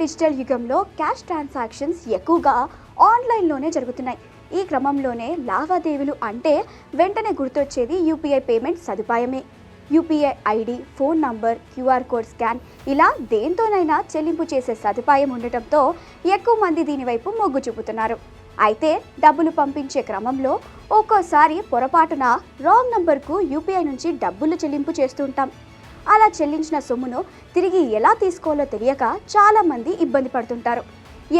Digital యుగంలో cash transactions ఎక్కువగా ఆన్లైన్లోనే జరుగుతున్నాయి. ఈ క్రమంలోనే లావాదేవీలు అంటే వెంటనే గుర్తొచ్చేది యూపీఐ పేమెంట్ సదుపాయమే. UPI ID, phone number, QR code scan ఇలా దేంతోనైనా చెల్లింపు చేసే సదుపాయం ఉండటంతో ఎక్కువ మంది దీనివైపు మొగ్గు చూపుతున్నారు. అయితే డబ్బులు పంపించే క్రమంలో ఒక్కోసారి పొరపాటున రాంగ్ నంబర్కు యూపీఐ నుంచి డబ్బులు చెల్లింపు చేస్తుంటాం. అలా చెల్లించిన సొమ్మును తిరిగి ఎలా తీసుకోవాలో తెలియక చాలామంది ఇబ్బంది పడుతుంటారు.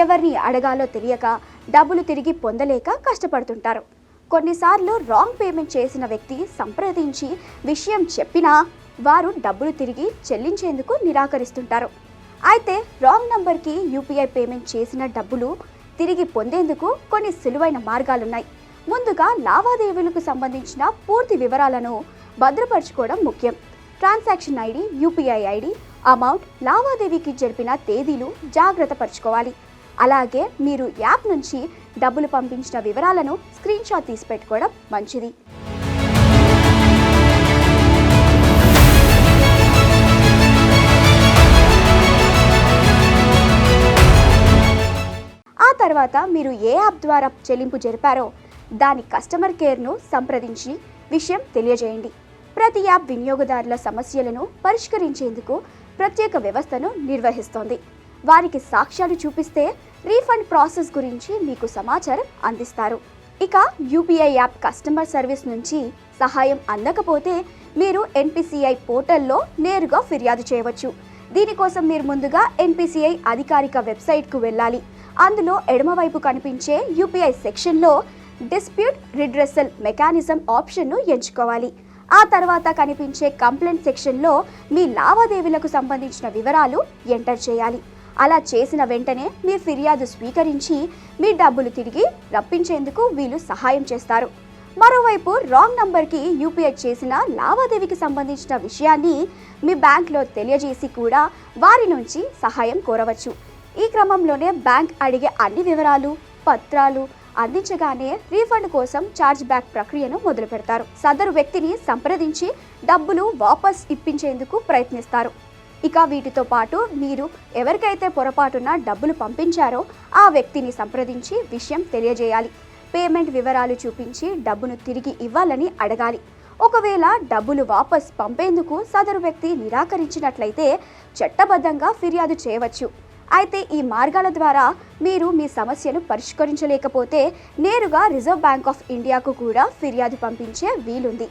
ఎవరిని అడగాలో తెలియక డబ్బులు తిరిగి పొందలేక కష్టపడుతుంటారు. కొన్నిసార్లు రాంగ్ పేమెంట్ చేసిన వ్యక్తి సంప్రదించి విషయం చెప్పినా వారు డబ్బులు తిరిగి చెల్లించేందుకు నిరాకరిస్తుంటారు. అయితే రాంగ్ నంబర్కి యూపీఐ పేమెంట్ చేసిన డబ్బులు తిరిగి పొందేందుకు కొన్ని సులువైన మార్గాలున్నాయి. ముందుగా లావాదేవీలకు సంబంధించిన పూర్తి వివరాలను భద్రపరచుకోవడం ముఖ్యం. Transaction ID, UPI ID, amount, లావాదేవీకి జరిపిన తేదీలు జాగ్రత్త పరచుకోవాలి. అలాగే మీరు యాప్ నుంచి డబ్బులు పంపించిన వివరాలను స్క్రీన్ షాట్ తీసి పెట్టుకోవడం మంచిది. ఆ తర్వాత మీరు ఏ యాప్ ద్వారా చెల్లింపు జరిపారో దాని కస్టమర్ కేర్ను సంప్రదించి విషయం తెలియజేయండి. ప్రతి యాప్ వినియోగదారుల సమస్యలను పరిష్కరించేందుకు ప్రత్యేక వ్యవస్థను నిర్వహిస్తోంది. వారికి సాక్ష్యాలు చూపిస్తే రీఫండ్ ప్రాసెస్ గురించి మీకు సమాచారం అందిస్తారు. ఇక యూపీఐ యాప్ కస్టమర్ సర్వీస్ నుంచి సహాయం అందకపోతే మీరు ఎన్పిసిఐ పోర్టల్లో నేరుగా ఫిర్యాదు చేయవచ్చు. దీనికోసం మీరు ముందుగా ఎన్పిసిఐ అధికారిక వెబ్సైట్కు వెళ్ళాలి. అందులో ఎడమవైపు కనిపించే యూపీఐ సెక్షన్లో డిస్ప్యూట్ రిడ్రెసల్ మెకానిజం ఆప్షన్ను ఎంచుకోవాలి. ఆ తర్వాత కనిపించే కంప్లైంట్ సెక్షన్లో మీ లావాదేవీలకు సంబంధించిన వివరాలు ఎంటర్ చేయాలి. అలా చేసిన వెంటనే మీ ఫిర్యాదు స్వీకరించి మీ డబ్బులు తిరిగి రప్పించేందుకు వీళ్ళు సహాయం చేస్తారు. మరోవైపు రాంగ్ నంబర్కి యూపీఐ చేసిన లావాదేవీకి సంబంధించిన విషయాన్ని మీ బ్యాంక్లో తెలియజేసి కూడా వారి నుంచి సహాయం కోరవచ్చు. ఈ క్రమంలోనే బ్యాంక్ అడిగే అన్ని వివరాలు, పత్రాలు అందించగానే రీఫండ్ కోసం ఛార్జ్ బ్యాక్ ప్రక్రియను మొదలు పెడతారు. సదరు వ్యక్తిని సంప్రదించి డబ్బులు వాపస్ ఇప్పించేందుకు ప్రయత్నిస్తారు. ఇక వీటితో పాటు మీరు ఎవరికైతే పొరపాటున డబ్బులు పంపించారో ఆ వ్యక్తిని సంప్రదించి విషయం తెలియజేయాలి. పేమెంట్ వివరాలు చూపించి డబ్బును తిరిగి ఇవ్వాలని అడగాలి. ఒకవేళ డబ్బులు వాపస్ పంపేందుకు సదరు వ్యక్తి నిరాకరించినట్లయితే చట్టబద్ధంగా ఫిర్యాదు చేయవచ్చు. అయితే ఈ మార్గాల ద్వారా మీరు మీ సమస్యను పరిష్కరించలేకపోతే నేరుగా రిజర్వ్ బ్యాంక్ ఆఫ్ ఇండియాకు కూడా ఫిర్యాదు పంపించే వీలుంది.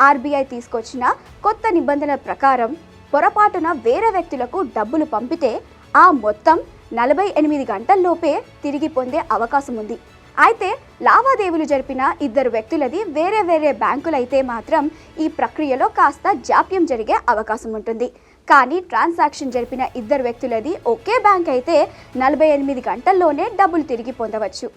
ఆర్బీఐ తీసుకొచ్చిన కొత్త నిబంధనల ప్రకారం పొరపాటున వేరే వ్యక్తులకు డబ్బులు పంపితే ఆ మొత్తం 48 గంటల్లోపే తిరిగి పొందే అవకాశం ఉంది. అయితే లావాదేవీలు జరిపిన ఇద్దరు వ్యక్తులది వేరే బ్యాంకులైతే మాత్రం ఈ ప్రక్రియలో కాస్త జాప్యం జరిగే అవకాశం ఉంటుంది. కానీ ట్రాన్సాక్షన్ జరిపిన ఇద్దరు వ్యక్తులది ఒకే బ్యాంక్ అయితే 48 గంటల్లోనే డబ్బులు తిరిగి పొందవచ్చు.